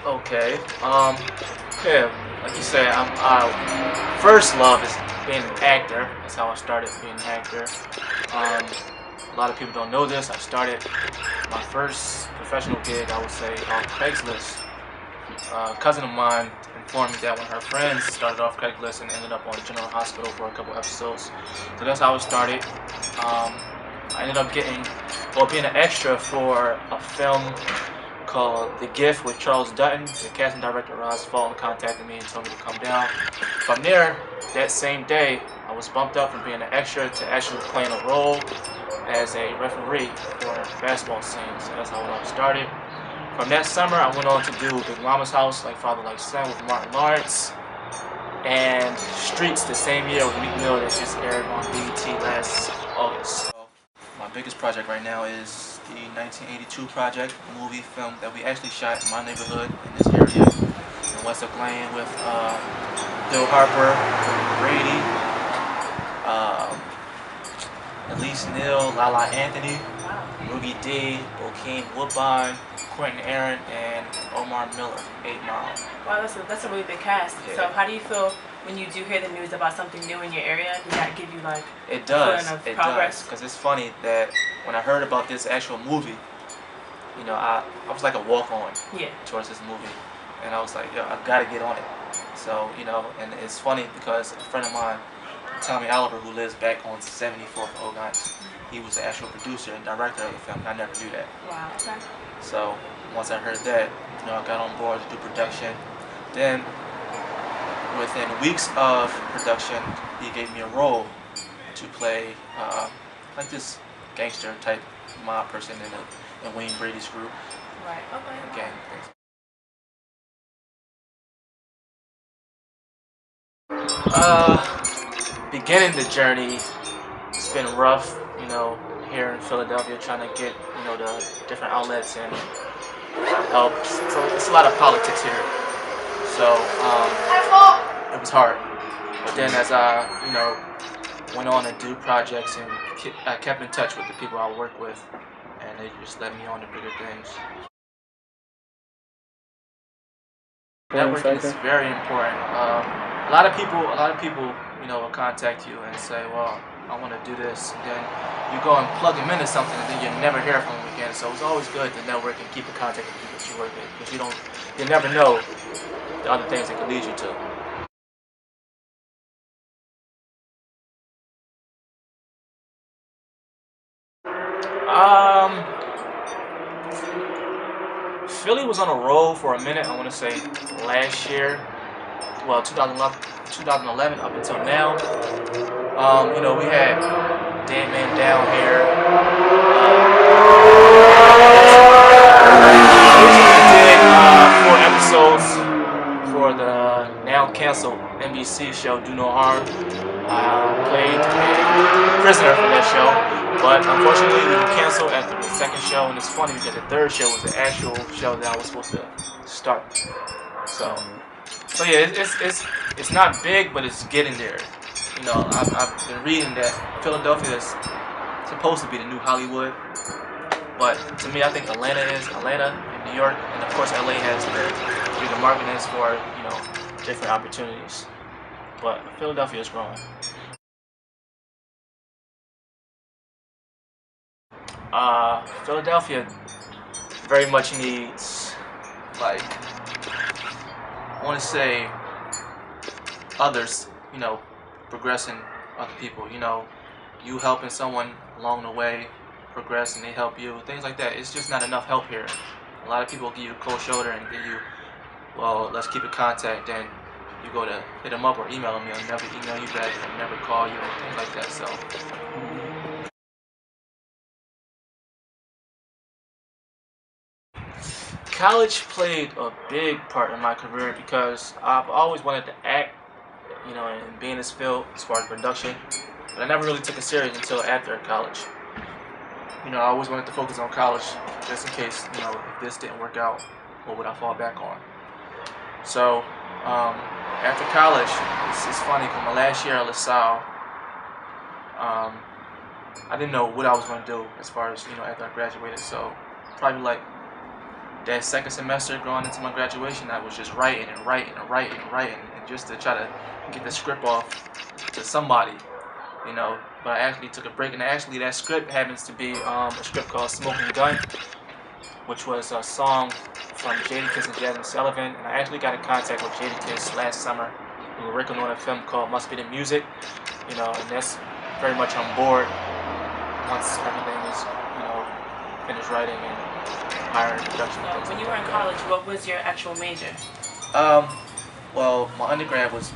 Okay. Yeah, like you said, first love is being an actor. That's how I started being an actor. A lot of people don't know this. I started my first professional gig, I would say, on Craigslist. A cousin of mine informed me that one of her friends started off Craigslist and ended up on General Hospital for a couple episodes. So that's how it started. I ended up being an extra for a film called The Gift with Charles Dutton. The casting director Roz Fulton contacted me and told me to come down. From there, that same day, I was bumped up from being an extra to actually playing a role as a referee for basketball scenes. So that's how I started. From that summer, I went on to do Big Mama's House, Like Father Like Son with Martin Lawrence, and Streets the same year with Meek Mill that just aired on BET last August. So my biggest project right now is the 1982 project, a movie film that we actually shot in my neighborhood in this area in West Oak Lane with Bill Harper, Brady, Elise Neal, Lala Anthony, Ruby D, Bokeem Woodbine, Quentin Aaron, and Omar Miller, 8 Mile. Wow, that's a really big cast. Yeah. So how do you feel when you do hear the news about something new in your area? Does that give you like It does. a feeling of it progress? Because it's funny that when I heard about this actual movie, I was like a walk-on towards this movie, and I was like, yo, I've got to get on it. So and it's funny because a friend of mine, Tommy Oliver, who lives back on 74th Oak Ninth, he was the actual producer and director of the film. I never knew that. Wow. Okay. So once I heard that, I got on board to do production. Then within weeks of production, he gave me a role to play like this gangster type mob person in Wayne Brady's group. Right. Okay. Gang. Beginning the journey, it's been rough, here in Philadelphia, trying to get, the different outlets and help. So it's a lot of politics here. So it was hard. But then as I, went on to do projects and I kept in touch with the people I work with, and they just led me on to bigger things. Networking is very important. A lot of people, will contact you and say, well, I want to do this, and then you go and plug them into something, and then you never hear from them again. So it's always good to network and keep in contact with people that you work with, because you never know the other things it could lead you to. Philly was on a roll for a minute. I want to say last year, well, 2011 up until now. We had Dead Man Down here. We did 4 episodes for the now canceled NBC show Do No Harm. I played a prisoner for that show. But unfortunately, we were canceled after the second show, and it's funny because the third show was the actual show that I was supposed to start. So yeah, it's not big, but it's getting there. I've been reading that Philadelphia is supposed to be the new Hollywood, but to me, I think Atlanta and New York, and of course LA has the bigger markets for different opportunities. But Philadelphia is growing. Philadelphia very much needs, like, I want to say, others, progressing other people, you helping someone along the way progress and they help you, things like that. It's just not enough help here. A lot of people give you a cold shoulder and give you, well, let's keep in contact, then you go to hit them up or email them, they'll never email you back, they'll never call you, and things like that. So college played a big part in my career because I've always wanted to act, and be in this field as far as production, but I never really took it serious until after college. I always wanted to focus on college just in case, if this didn't work out, what would I fall back on? So after college, it's funny because my last year at LaSalle, I didn't know what I was going to do as far as, after I graduated. So probably like that second semester going into my graduation, I was just writing and just to try to get the script off to somebody, you know. But I actually took a break, and actually that script happens to be a script called Smoking Gun, which was a song from Jadakiss and Jasmine Sullivan. And I actually got in contact with Jadakiss last summer. We were working on a film called Must Be the Music, you know, and that's very much on board once everything is, you know, finished writing and hiring production. So when you were in college, what was your actual major? Well, my undergrad was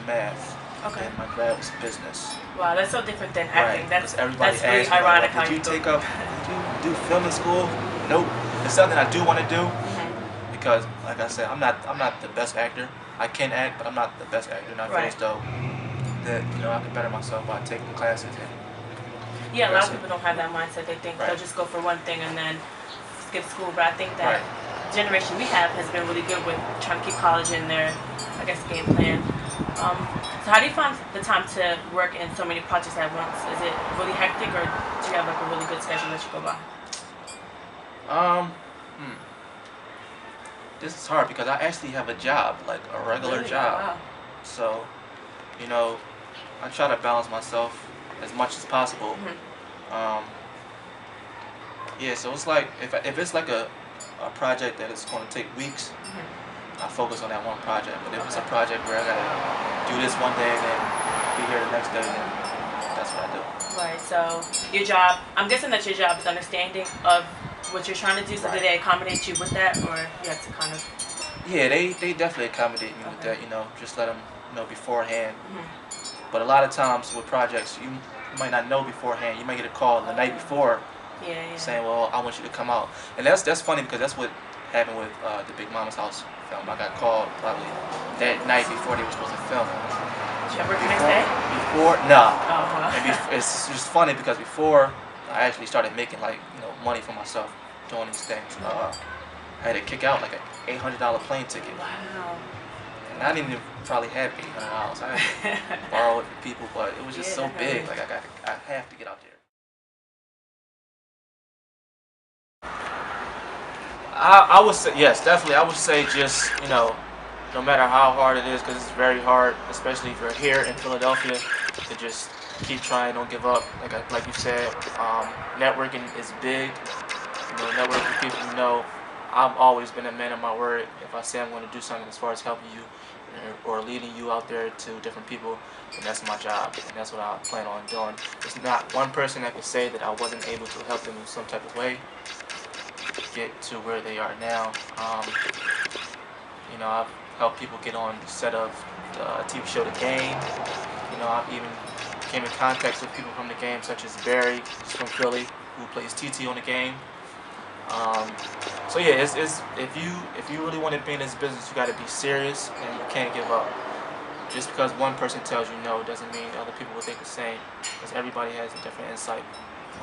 math. Okay. And my grad was business. Wow, that's so different than acting. Right. That's everybody really asks me, ironic like, how did you do film in school? Nope. It's something I do want to do because, like I said, I'm not the best actor. I can act, but I'm not the best actor. And I feel as though that, you know, I can better myself by taking classes. And yeah, a lot of people don't have that mindset. They think they'll just go for one thing and then skip school. But I think that the generation we have has been really good with trying to keep college in their, I guess, game plan. So how do you find the time to work in so many projects at once? Is it really hectic, or do you have like a really good schedule that you go by? This is hard because I actually have a job, like a regular job. Wow. So, you know, I try to balance myself as much as possible. Yeah, so it's like if it's like a project that is going to take weeks, I focus on that one project. But if it's a project where I gotta do this one day and then be here the next day, then that's what I do. Right. So your job, I'm guessing that your job is understanding of what you're trying to do. So do they accommodate you with that, or you have to kind of? Yeah, they definitely accommodate me with that. You know, just let them know beforehand. But a lot of times with projects, you might not know beforehand. You might get a call the night before, saying, "Well, I want you to come out." And that's funny because that's what happened with the Big Mama's House film. I got called probably that night before they were supposed to film. Did you work the next day? Nah. Oh, And it's just funny because before I actually started making, like, you know, money for myself doing these things, I had to kick out like an $800 plane ticket. Wow. And I didn't even probably have $800. I had to borrow it from people, but it was just so big. Like I have to get out there. I would say, yes, definitely. I would say just, you know, no matter how hard it is, because it's very hard, especially if you're here in Philadelphia, to just keep trying, don't give up. Like you said, networking is big. You know, networking with people you know. I've always been a man of my word. If I say I'm going to do something as far as helping you or leading you out there to different people, then that's my job, and that's what I plan on doing. There's not one person that can say that I wasn't able to help them in some type of way get to where they are now. You know, I've helped people get on the set of the TV show The Game. You know, I've even came in contact with people from The Game, such as Barry, who's from Philly, who plays TT on The Game. So yeah, it's if you really want to be in this business, you got to be serious and you can't give up. Just because one person tells you no doesn't mean other people will think the same, because everybody has a different insight.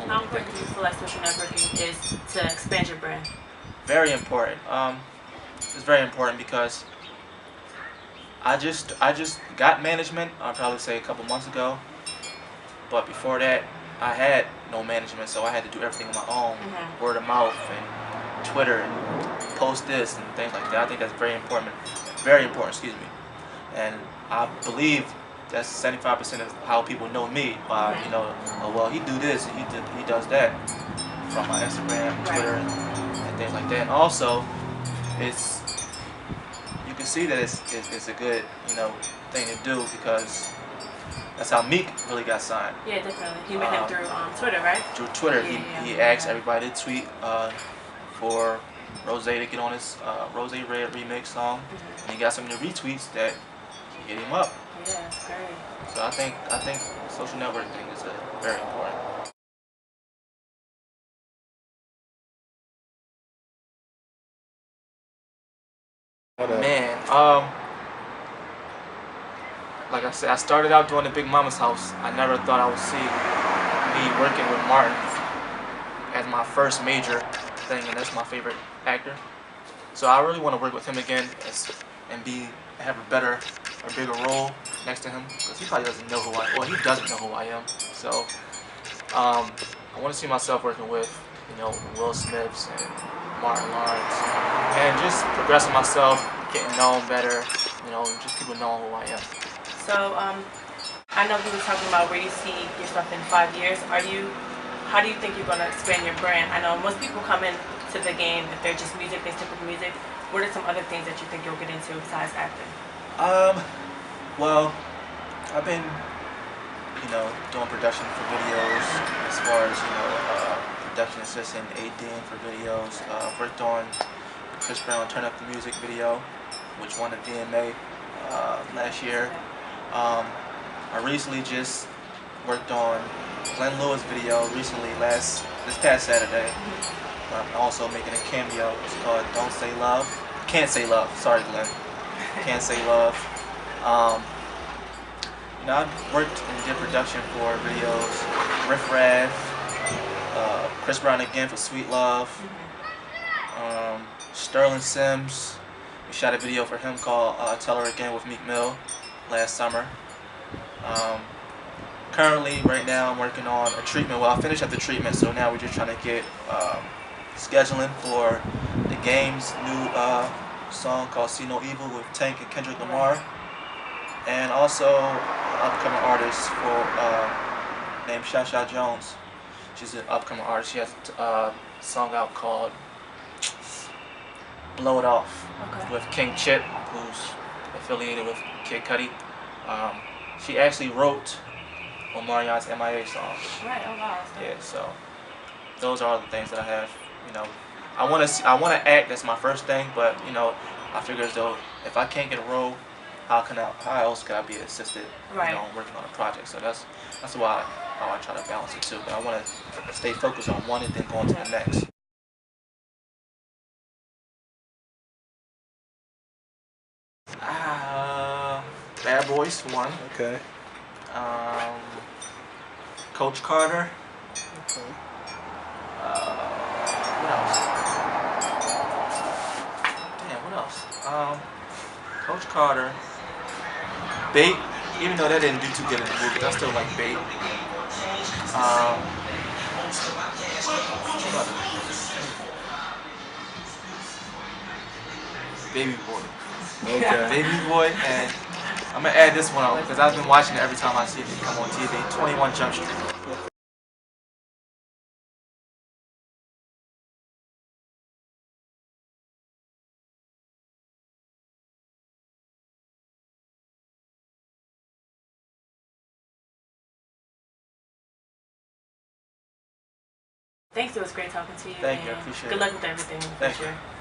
How important do you feel like social networking is to expand your brand? Very important. It's very important because I just got management, I'll probably say a couple months ago. But before that, I had no management, so I had to do everything on my own, word of mouth and Twitter and post this and things like that. I think that's very important, excuse me. And I believe that's 75% of how people know me by, you know, oh, well, he do this and he does that from my Instagram, Twitter, and things like that. And also, you can see that it's a good, you know, thing to do because that's how Meek really got signed. Yeah, definitely. He met him through Twitter, right? Through Twitter, he asked everybody to tweet for Rose to get on his Rose Red remix song, and he got so many retweets that he hit him up. Yeah, that's great. So I think social networking is very important. Man, like I said, I started out doing the Big Mama's House. I never thought I would see me working with Martin as my first major thing, and that's my favorite actor. So I really want to work with him again and have a bigger role next to him, because he probably doesn't know he doesn't know who I am. So I want to see myself working with, you know, Will Smiths and Martin Lawrence, and just progressing myself, getting known better, you know, just people knowing who I am. So, I know we were talking about where you see yourself in 5 years. How do you think you're going to expand your brand? I know most people come into the game, if they're just music, they stick with music. What are some other things that you think you'll get into besides acting? Well, I've been, doing production for videos as far as, production assistant, ADing for videos. Worked on Chris Brown Turn Up the Music video, which won the VMA last year. I recently just worked on Glenn Lewis video recently this past Saturday. I'm also making a cameo. It's called Don't Say Love. Can't Say Love. Sorry, Glenn. Can't Say Love. I've worked and did production for videos. Riff Raff, Chris Brown again for Sweet Love. Sterling Sims. We shot a video for him called Tell Her Again with Meek Mill last summer. Currently, right now, I'm working on a treatment. Well, I finished up the treatment, so now we're just trying to get scheduling for the game's new song called See No Evil with Tank and Kendrick Lamar. And also, an upcoming artist named Shasha Jones. She's an upcoming artist. She has a song out called Blow It Off with King Chip, who's affiliated with Kid Cudi. She actually wrote Omarion's MIA song. Right. Oh wow. Yeah. So those are all the things that I have. I want to act. That's my first thing. But I figure as though if I can't get a role, how else can I be assisted? Right. Working on a project. So that's how I try to balance it too. But I want to stay focused on one and then go on to the next. Bad Boys for one. Okay. Coach Carter. Okay. What else? Damn, what else? Coach Carter. Bait. Even though that didn't do too good in the movie, I still like Bait. Baby Boy. Okay. Baby Boy, and I'm gonna add this one on because I've been watching it every time I see it come on TV. 21 Jump Street. Thanks. It was great talking to you. Thank you. I appreciate it. Good luck with everything in the Thank future. you.